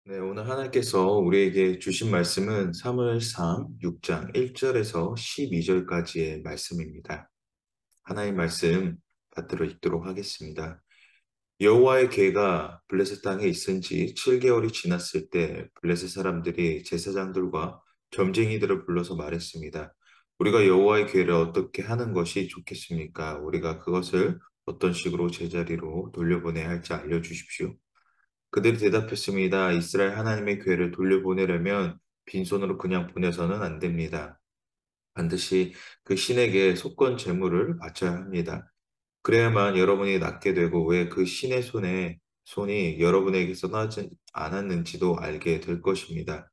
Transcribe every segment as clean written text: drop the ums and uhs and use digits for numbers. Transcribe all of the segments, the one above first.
네, 오늘 하나님께서 우리에게 주신 말씀은 사무엘상 6장 1절에서 12절까지의 말씀입니다. 하나님 말씀 받들어 읽도록 하겠습니다. 여호와의 궤가 블레셋 땅에 있은 지 7개월이 지났을 때 블레셋 사람들이 제사장들과 점쟁이들을 불러서 말했습니다. 우리가 여호와의 궤를 어떻게 하는 것이 좋겠습니까? 우리가 그것을 어떤 식으로 제자리로 돌려보내야 할지 알려주십시오. 그들이 대답했습니다. 이스라엘 하나님의 궤를 돌려보내려면 빈손으로 그냥 보내서는 안 됩니다. 반드시 그 신에게 속건 제물을 바쳐야 합니다. 그래야만 여러분이 낫게 되고 왜 그 신의 손이 여러분에게서 나지 않았는지도 알게 될 것입니다.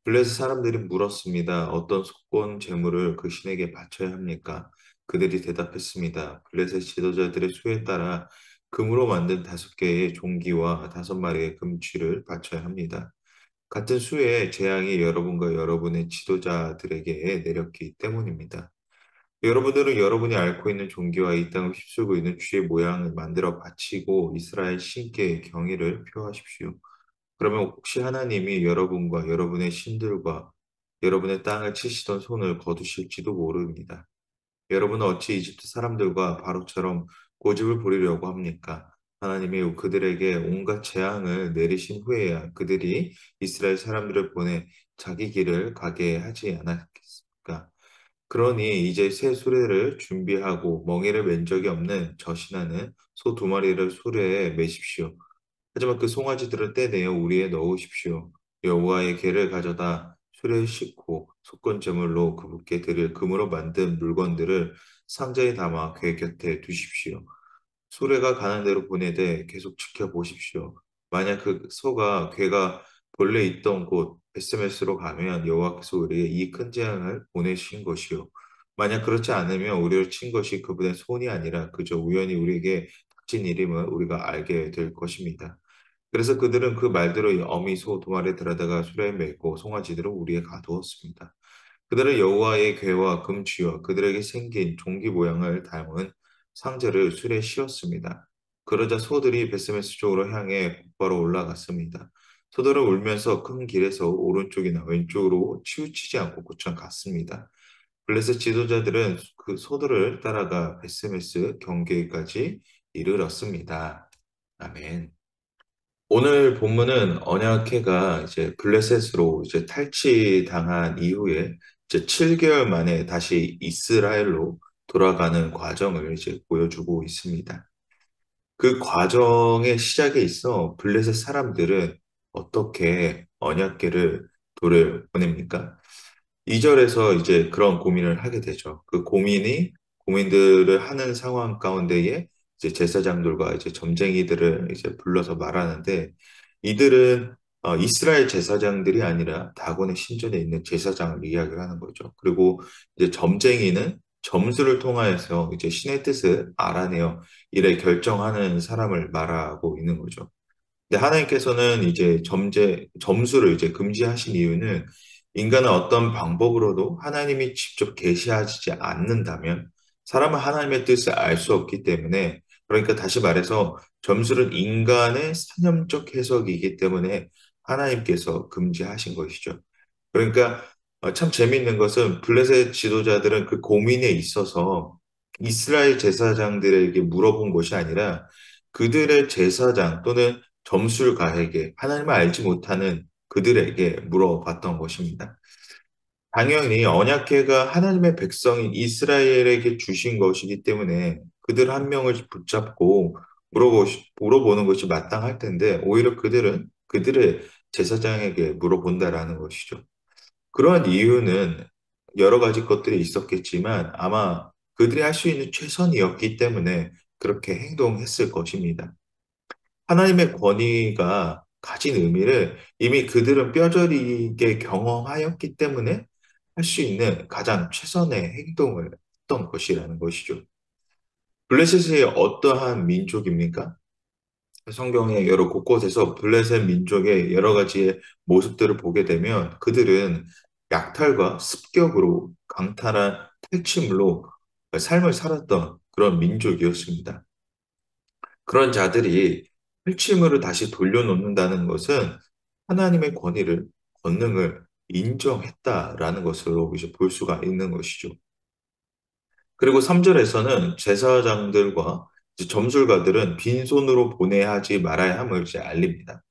블레셋 사람들이 물었습니다. 어떤 속건 제물을 그 신에게 바쳐야 합니까? 그들이 대답했습니다. 블레셋 지도자들의 수에 따라 금으로 만든 5개의 종기와 5마리의 금쥐를 바쳐야 합니다. 같은 수의 재앙이 여러분과 여러분의 지도자들에게 내렸기 때문입니다. 여러분들은 여러분이 앓고 있는 종기와 이 땅을 휩쓸고 있는 쥐의 모양을 만들어 바치고 이스라엘 신께 경의를 표하십시오. 그러면 혹시 하나님이 여러분과 여러분의 신들과 여러분의 땅을 치시던 손을 거두실지도 모릅니다. 여러분은 어찌 이집트 사람들과 바로처럼 고집을 부리려고 합니까? 하나님이 그들에게 온갖 재앙을 내리신 후에야 그들이 이스라엘 사람들을 보내 자기 길을 가게 하지 않았겠습니까? 그러니 이제 새 수레를 준비하고 멍에를 맨 적이 없는 저 신하는 소 2마리를 수레에 매십시오. 하지만 그 송아지들을 떼내어 우리에 넣으십시오. 여호와의 궤를 가져다 수레에 싣고 속건 제물로 그분께 드릴 금으로 만든 물건들을 상자에 담아 궤 곁에 두십시오. 수레가 가는 대로 보내되 계속 지켜보십시오. 만약 그 소가 궤가 본래 있던 곳 베스메스로 가면 여호와께서 우리에게 이 큰 재앙을 보내신 것이요. 만약 그렇지 않으면 우리를 친 것이 그분의 손이 아니라 그저 우연히 우리에게 닥친 일임을 우리가 알게 될 것입니다. 그래서 그들은 그 말대로 어미 소 2마리 데려다가 수레에 메고 송아지들을 우리에 가두었습니다. 그들은 여호와의 궤와 금쥐와 그들에게 생긴 종기 모양을 닮은 상자를 수레에 씌웠습니다. 그러자 소들이 베스메스 쪽으로 향해 곧바로 올라갔습니다. 소들은 울면서 큰 길에서 오른쪽이나 왼쪽으로 치우치지 않고 곧장 갔습니다. 블레셋 지도자들은 그 소들을 따라가 베스메스 경계까지 이르렀습니다. 아멘. 오늘 본문은 언약궤가 이제 블레셋으로 이제 탈취당한 이후에 이제 7개월 만에 다시 이스라엘로 돌아가는 과정을 이제 보여주고 있습니다. 그 과정의 시작에 있어 블레셋 사람들은 어떻게 언약궤를 돌려보냅니까? 2절에서 이제 그런 고민을 하게 되죠. 그 고민들을 하는 상황 가운데에 이제 제사장들과 이제 점쟁이들을 이제 불러서 말하는데 이들은 이스라엘 제사장들이 아니라 다곤의 신전에 있는 제사장을 이야기를 하는 거죠. 그리고 이제 점쟁이는 점수를 통하여서 이제 신의 뜻을 알아내어 이래 결정하는 사람을 말하고 있는 거죠. 근데 하나님께서는 이제 점수를 이제 금지하신 이유는 인간은 어떤 방법으로도 하나님이 직접 계시하지 않는다면 사람은 하나님의 뜻을 알 수 없기 때문에 그러니까 다시 말해서 점수는 인간의 사념적 해석이기 때문에 하나님께서 금지하신 것이죠. 그러니까 참 재미있는 것은 블레셋 지도자들은 그 고민에 있어서 이스라엘 제사장들에게 물어본 것이 아니라 그들의 제사장 또는 점술가에게 하나님을 알지 못하는 그들에게 물어봤던 것입니다. 당연히 언약궤가 하나님의 백성인 이스라엘에게 주신 것이기 때문에 그들 한 명을 붙잡고 물어보는 것이 마땅할 텐데 오히려 그들은 그들의 제사장에게 물어본다라는 것이죠. 그러한 이유는 여러 가지 것들이 있었겠지만 아마 그들이 할 수 있는 최선이었기 때문에 그렇게 행동했을 것입니다. 하나님의 권위가 가진 의미를 이미 그들은 뼈저리게 경험하였기 때문에 할 수 있는 가장 최선의 행동을 했던 것이라는 것이죠. 블레셋이 어떠한 민족입니까? 성경의 여러 곳곳에서 블레셋 민족의 여러 가지의 모습들을 보게 되면 그들은 약탈과 습격으로 강탈한 탈취물로 삶을 살았던 그런 민족이었습니다. 그런 자들이 탈취물을 다시 돌려놓는다는 것은 하나님의 권위를, 권능을 인정했다라는 것으로 이제 볼 수가 있는 것이죠. 그리고 3절에서는 제사장들과 이제 점술가들은 빈손으로 보내야 하지 말아야 함을 이제 알립니다.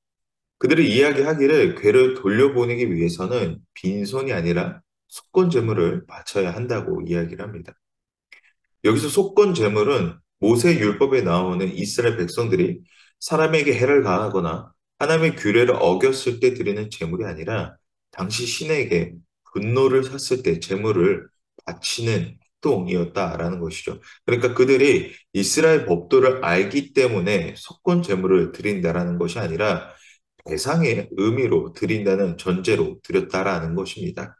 그들이 이야기하기를 괴를 돌려보내기 위해서는 빈손이 아니라 속건 제물을 바쳐야 한다고 이야기를 합니다. 여기서 속건 제물은 모세 율법에 나오는 이스라엘 백성들이 사람에게 해를 가하거나 하나님의 규례를 어겼을 때 드리는 제물이 아니라 당시 신에게 분노를 샀을 때 제물을 바치는 행동이었다라는 것이죠. 그러니까 그들이 이스라엘 법도를 알기 때문에 속건 제물을 드린다라는 것이 아니라 대상의 의미로 드린다는 전제로 드렸다라는 것입니다.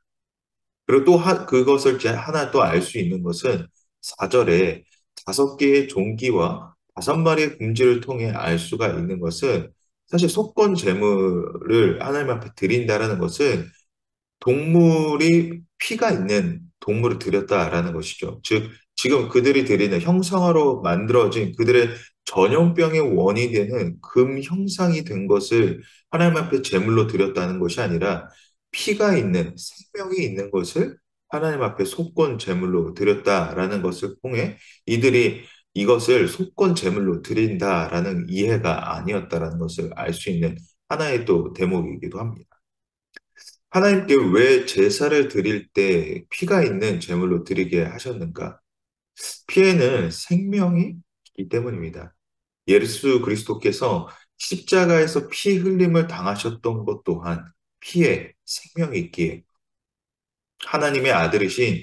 그리고 또 그것을 이제 하나 또 알 수 있는 것은 4절에 5개의 종기와 5마리의 금지를 통해 알 수가 있는 것은 사실 속건 제물을 하나님 앞에 드린다라는 것은 동물이 피가 있는 동물을 들였다라는 것이죠. 즉, 지금 그들이 드리는 형상화로 만들어진 그들의 전염병의 원인이 되는 금 형상이 된 것을 하나님 앞에 제물로 드렸다는 것이 아니라 피가 있는 생명이 있는 것을 하나님 앞에 속건 제물로 드렸다라는 것을 통해 이들이 이것을 속건 제물로 드린다라는 이해가 아니었다라는 것을 알 수 있는 하나의 또 대목이기도 합니다. 하나님께 왜 제사를 드릴 때 피가 있는 제물로 드리게 하셨는가? 피에는 생명이 있기 때문입니다. 예수 그리스도께서 십자가에서 피 흘림을 당하셨던 것 또한 피에 생명이 있기에 하나님의 아들이신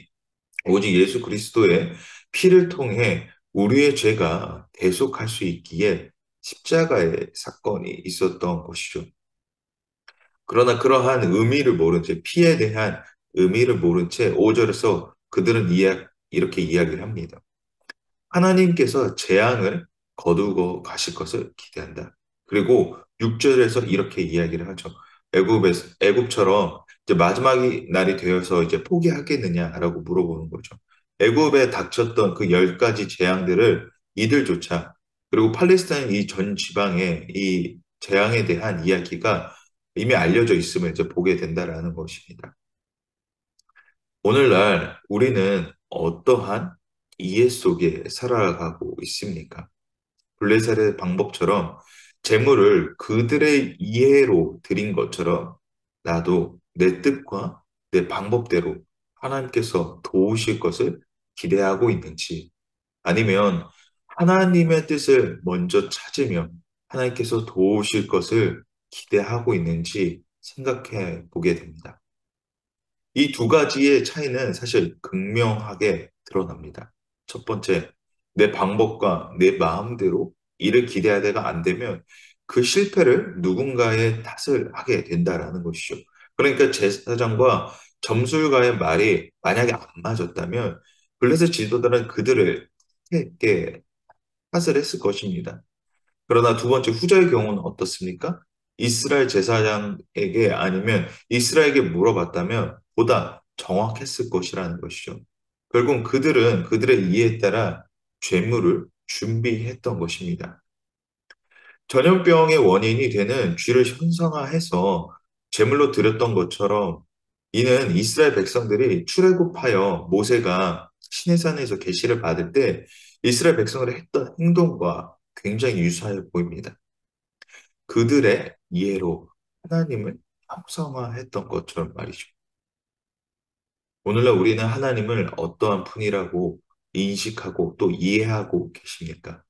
오직 예수 그리스도의 피를 통해 우리의 죄가 대속할 수 있기에 십자가의 사건이 있었던 것이죠. 그러나 그러한 의미를 모른 채, 피에 대한 의미를 모른 채 5절에서 그들은 이렇게 이야기를 합니다. 하나님께서 재앙을 거두고 가실 것을 기대한다. 그리고 6절에서 이렇게 이야기를 하죠. 애굽처럼 이제 마지막이 날이 되어서 이제 포기하겠느냐라고 물어보는 거죠. 애굽에 닥쳤던 그 10가지 재앙들을 이들조차 그리고 팔레스타인 이 전 지방에 이 재앙에 대한 이야기가 이미 알려져 있음을 이제 보게 된다라는 것입니다. 오늘날 우리는 어떠한 이해 속에 살아가고 있습니까? 블레셋의 방법처럼 재물을 그들의 이해로 드린 것처럼 나도 내 뜻과 내 방법대로 하나님께서 도우실 것을 기대하고 있는지 아니면 하나님의 뜻을 먼저 찾으며 하나님께서 도우실 것을 기대하고 있는지 생각해 보게 됩니다. 이 두 가지의 차이는 사실 극명하게 드러납니다. 첫 번째, 내 방법과 내 마음대로 일을 기대하다가 안 되면 그 실패를 누군가의 탓을 하게 된다라는 것이죠. 그러니까 제사장과 점술가의 말이 만약에 안 맞았다면 블레셋 지도자는 그들을 이렇게 탓을 했을 것입니다. 그러나 두 번째 후자의 경우는 어떻습니까? 이스라엘 제사장에게 아니면 이스라엘에게 물어봤다면 보다 정확했을 것이라는 것이죠. 결국 그들은 그들의 이해에 따라 죄물을 준비했던 것입니다. 전염병의 원인이 되는 쥐를 현상화해서 제물로 드렸던 것처럼 이는 이스라엘 백성들이 출애굽하여 모세가 시내산에서 계시를 받을 때 이스라엘 백성들이 했던 행동과 굉장히 유사해 보입니다. 그들의 이해로 하나님을 형상화했던 것처럼 말이죠. 오늘날 우리는 하나님을 어떠한 분이라고 인식하고 또 이해하고 계십니까?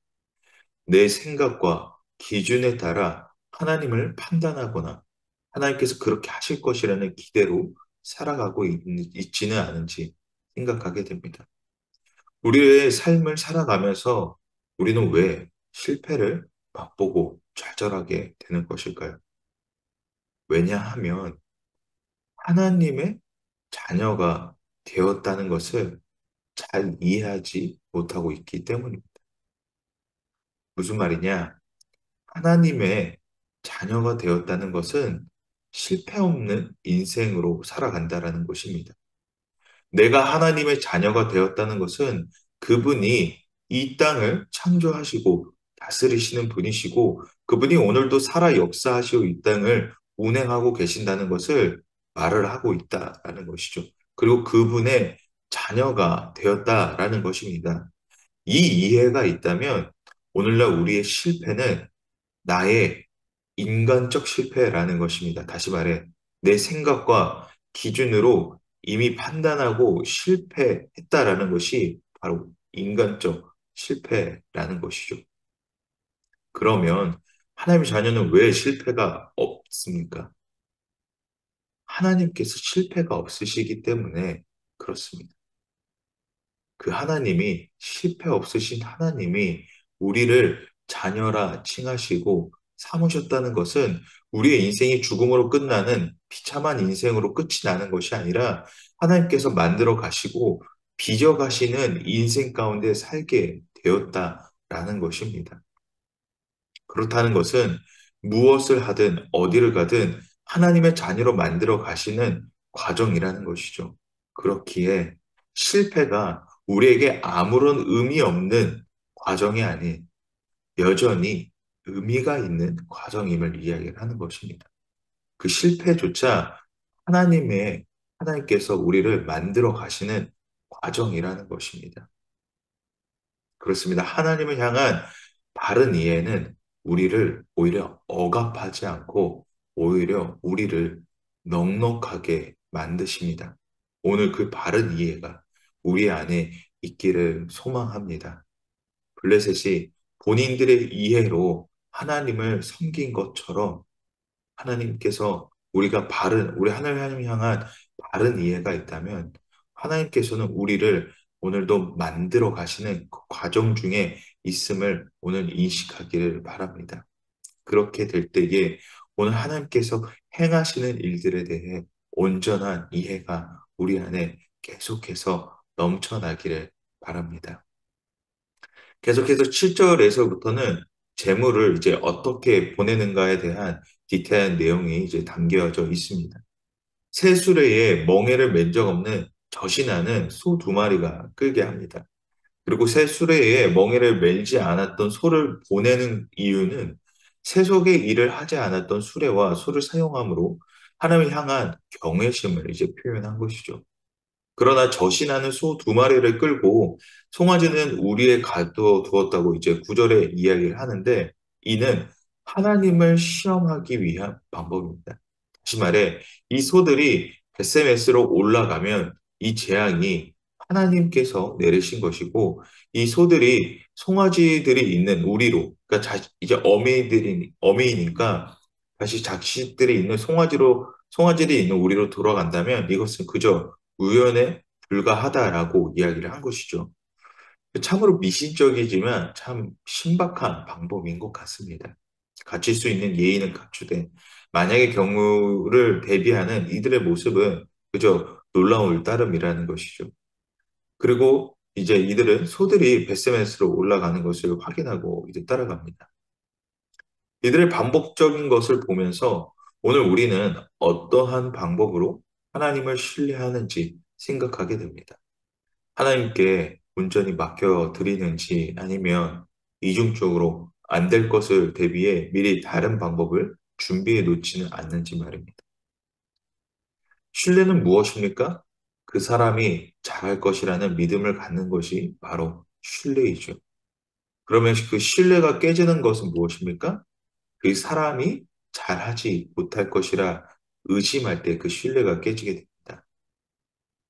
내 생각과 기준에 따라 하나님을 판단하거나 하나님께서 그렇게 하실 것이라는 기대로 살아가고 있지는 않은지 생각하게 됩니다. 우리의 삶을 살아가면서 우리는 왜 실패를 맛보고 좌절하게 되는 것일까요? 왜냐하면 하나님의 자녀가 되었다는 것을 잘 이해하지 못하고 있기 때문입니다. 무슨 말이냐? 하나님의 자녀가 되었다는 것은 실패 없는 인생으로 살아간다라는 것입니다. 내가 하나님의 자녀가 되었다는 것은 그분이 이 땅을 창조하시고 다스리시는 분이시고 그분이 오늘도 살아 역사하시고 이 땅을 운행하고 계신다는 것을 말을 하고 있다라는 것이죠. 그리고 그분의 자녀가 되었다라는 것입니다. 이 이해가 있다면 오늘날 우리의 실패는 나의 인간적 실패라는 것입니다. 다시 말해, 내 생각과 기준으로 이미 판단하고 실패했다라는 것이 바로 인간적 실패라는 것이죠. 그러면 하나님의 자녀는 왜 실패가 없습니까? 하나님께서 실패가 없으시기 때문에 그렇습니다. 그 하나님이 실패 없으신 하나님이 우리를 자녀라 칭하시고 삼으셨다는 것은 우리의 인생이 죽음으로 끝나는 비참한 인생으로 끝이 나는 것이 아니라 하나님께서 만들어 가시고 빚어 가시는 인생 가운데 살게 되었다라는 것입니다. 그렇다는 것은 무엇을 하든 어디를 가든 하나님의 자녀로 만들어 가시는 과정이라는 것이죠. 그렇기에 실패가 우리에게 아무런 의미 없는 과정이 아닌 여전히 의미가 있는 과정임을 이야기를 하는 것입니다. 그 실패조차 하나님께서 우리를 만들어 가시는 과정이라는 것입니다. 그렇습니다. 하나님을 향한 바른 이해는 우리를 오히려 억압하지 않고 오히려 우리를 넉넉하게 만드십니다. 오늘 그 바른 이해가 우리 안에 있기를 소망합니다. 블레셋이 본인들의 이해로 하나님을 섬긴 것처럼 하나님께서 우리 하나님 향한 바른 이해가 있다면 하나님께서는 우리를 오늘도 만들어 가시는 그 과정 중에 있음을 오늘 인식하기를 바랍니다. 그렇게 될 때에 오늘 하나님께서 행하시는 일들에 대해 온전한 이해가 우리 안에 계속해서 넘쳐나기를 바랍니다. 계속해서 7절에서부터는 재물을 이제 어떻게 보내는가에 대한 디테일한 내용이 이제 담겨져 있습니다. 새 수레에 멍에를 맨 적 없는 젖이 나는 소 두 마리가 끌게 합니다. 그리고 새 수레에 멍에를 멜지 않았던 소를 보내는 이유는 세속의 일을 하지 않았던 수레와 소를 사용함으로 하나님을 향한 경외심을 이제 표현한 것이죠. 그러나 젖이 나는 소 두 마리를 끌고 송아지는 우리에 가두었다고 이제 구절에 이야기를 하는데 이는 하나님을 시험하기 위한 방법입니다. 다시 말해 이 소들이 벳세메스로 올라가면 이 재앙이 하나님께서 내리신 것이고 이 소들이 송아지들이 있는 우리로 그러니까 이제 어미이니까 다시 자식들이 있는 송아지들이 있는 우리로 돌아간다면 이것은 그저 우연에 불과하다라고 이야기를 한 것이죠. 참으로 미신적이지만 참 신박한 방법인 것 같습니다. 갖출 수 있는 예의는 갖추되 만약의 경우를 대비하는 이들의 모습은 그저 놀라울 따름이라는 것이죠. 그리고 이제 이들은 소들이 벳세메스로 올라가는 것을 확인하고 이제 따라갑니다. 이들의 반복적인 것을 보면서 오늘 우리는 어떠한 방법으로 하나님을 신뢰하는지 생각하게 됩니다. 하나님께 온전히 맡겨드리는지 아니면 이중적으로 안 될 것을 대비해 미리 다른 방법을 준비해 놓지는 않는지 말입니다. 신뢰는 무엇입니까? 그 사람이 잘할 것이라는 믿음을 갖는 것이 바로 신뢰이죠. 그러면 그 신뢰가 깨지는 것은 무엇입니까? 그 사람이 잘하지 못할 것이라 의심할 때 그 신뢰가 깨지게 됩니다.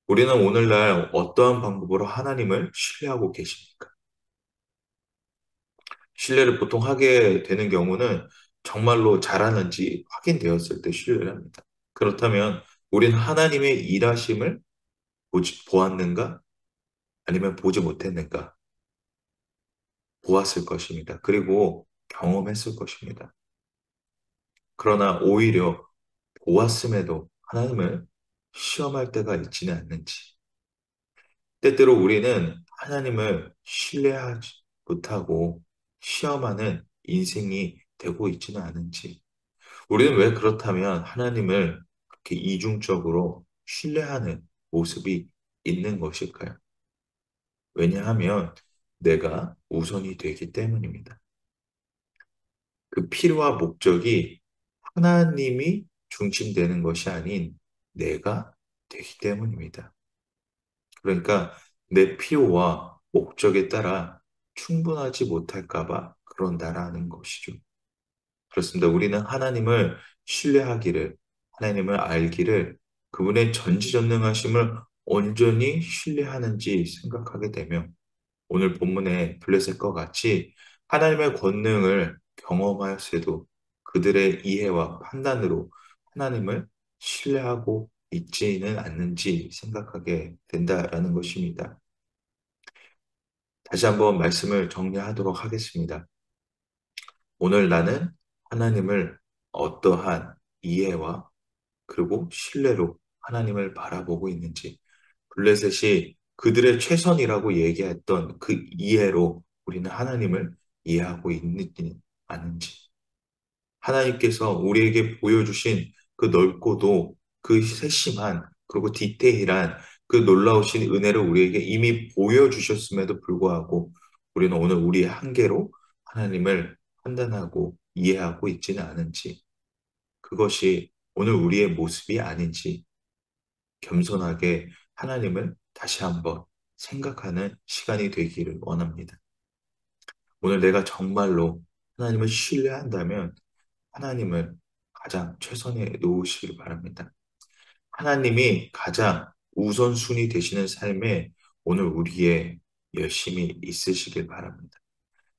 우리는 오늘날 어떠한 방법으로 하나님을 신뢰하고 계십니까? 신뢰를 보통 하게 되는 경우는 정말로 잘하는지 확인되었을 때 신뢰를 합니다. 그렇다면 우린 하나님의 일하심을 보았는가? 아니면 보지 못했는가? 보았을 것입니다. 그리고 경험했을 것입니다. 그러나 오히려 보았음에도 하나님을 시험할 때가 있지는 않는지. 때때로 우리는 하나님을 신뢰하지 못하고 시험하는 인생이 되고 있지는 않은지. 우리는 왜 그렇다면 하나님을 그렇게 이중적으로 신뢰하는 모습이 있는 것일까요? 왜냐하면 내가 우선이 되기 때문입니다. 그 필요와 목적이 하나님이 중심되는 것이 아닌 내가 되기 때문입니다. 그러니까 내 필요와 목적에 따라 충분하지 못할까 봐 그런다라는 것이죠. 그렇습니다. 우리는 하나님을 신뢰하기를, 하나님을 알기를, 그분의 전지전능하심을 온전히 신뢰하는지 생각하게 되면 오늘 본문의 블레셋과 같이 하나님의 권능을 경험하였어도 그들의 이해와 판단으로 하나님을 신뢰하고 있지는 않는지 생각하게 된다라는 것입니다. 다시 한번 말씀을 정리하도록 하겠습니다. 오늘 나는 하나님을 어떠한 이해와 그리고 신뢰로 하나님을 바라보고 있는지, 블레셋이 그들의 최선이라고 얘기했던 그 이해로 우리는 하나님을 이해하고 있는지 아는지, 하나님께서 우리에게 보여주신 그 넓고도 그 세심한 그리고 디테일한 그 놀라우신 은혜를 우리에게 이미 보여주셨음에도 불구하고 우리는 오늘 우리의 한계로 하나님을 판단하고 이해하고 있지는 않은지, 그것이 오늘 우리의 모습이 아닌지 겸손하게 하나님을 다시 한번 생각하는 시간이 되기를 원합니다. 오늘 내가 정말로 하나님을 신뢰한다면 하나님을 가장 최선에 놓으시길 바랍니다. 하나님이 가장 우선순위 되시는 삶에 오늘 우리의 열심히 있으시길 바랍니다.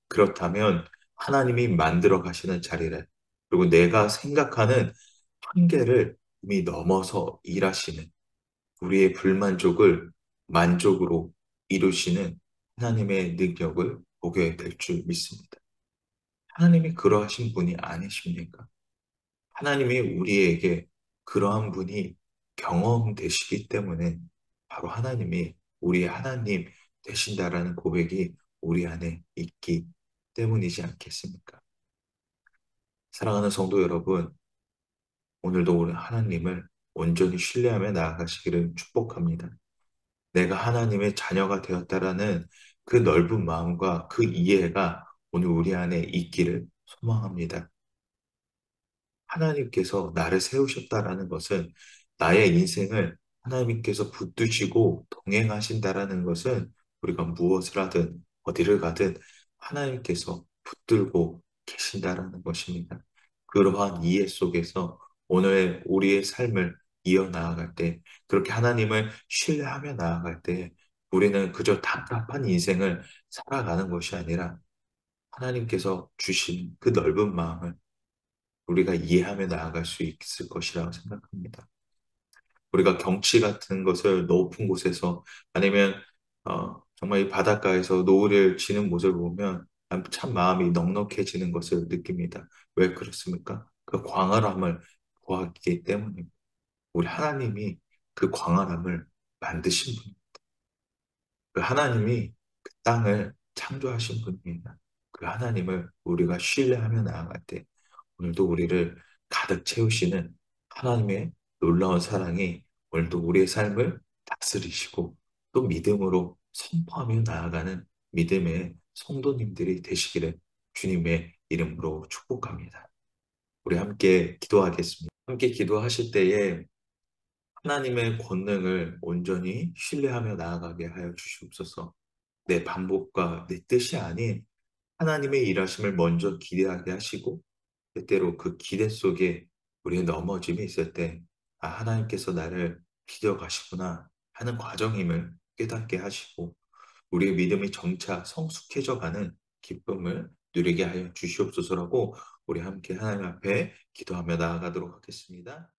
그렇다면 하나님이 만들어 가시는 자리를, 그리고 내가 생각하는 한계를 이미 넘어서 일하시는, 우리의 불만족을 만족으로 이루시는 하나님의 능력을 보게 될 줄 믿습니다. 하나님이 그러하신 분이 아니십니까? 하나님이 우리에게 그러한 분이 경험되시기 때문에 바로 하나님이 우리의 하나님 되신다라는 고백이 우리 안에 있기 때문이지 않겠습니까? 사랑하는 성도 여러분, 오늘도 우리 하나님을 온전히 신뢰하며 나아가시기를 축복합니다. 내가 하나님의 자녀가 되었다라는 그 넓은 마음과 그 이해가 오늘 우리 안에 있기를 소망합니다. 하나님께서 나를 세우셨다라는 것은, 나의 인생을 하나님께서 붙드시고 동행하신다라는 것은, 우리가 무엇을 하든 어디를 가든 하나님께서 붙들고 계신다라는 것입니다. 그러한 이해 속에서 오늘 우리의 삶을 이어나아갈 때, 그렇게 하나님을 신뢰하며 나아갈 때 우리는 그저 답답한 인생을 살아가는 것이 아니라 하나님께서 주신 그 넓은 마음을 우리가 이해하며 나아갈 수 있을 것이라고 생각합니다. 우리가 경치 같은 것을 높은 곳에서, 아니면 정말 이 바닷가에서 노을을 지는 모습을 보면 참 마음이 넉넉해지는 것을 느낍니다. 왜 그렇습니까? 그 광활함을 보았기 때문입니다. 우리 하나님이 그 광활함을 만드신 분, 그 하나님이 그 땅을 창조하신 분입니다. 그 하나님을 우리가 신뢰하며 나아갈 때 오늘도 우리를 가득 채우시는 하나님의 놀라운 사랑이 오늘도 우리의 삶을 다스리시고 또 믿음으로 선포하며 나아가는 믿음의 성도님들이 되시기를 주님의 이름으로 축복합니다. 우리 함께 기도하겠습니다. 함께 기도하실 때에 하나님의 권능을 온전히 신뢰하며 나아가게 하여 주시옵소서. 내 반복과 내 뜻이 아닌 하나님의 일하심을 먼저 기대하게 하시고, 때때로 그 기대 속에 우리의 넘어짐이 있을 때, 아, 하나님께서 나를 기려가시구나 하는 과정임을 깨닫게 하시고, 우리의 믿음이 점차 성숙해져 가는 기쁨을 누리게 하여 주시옵소서라고 우리 함께 하나님 앞에 기도하며 나아가도록 하겠습니다.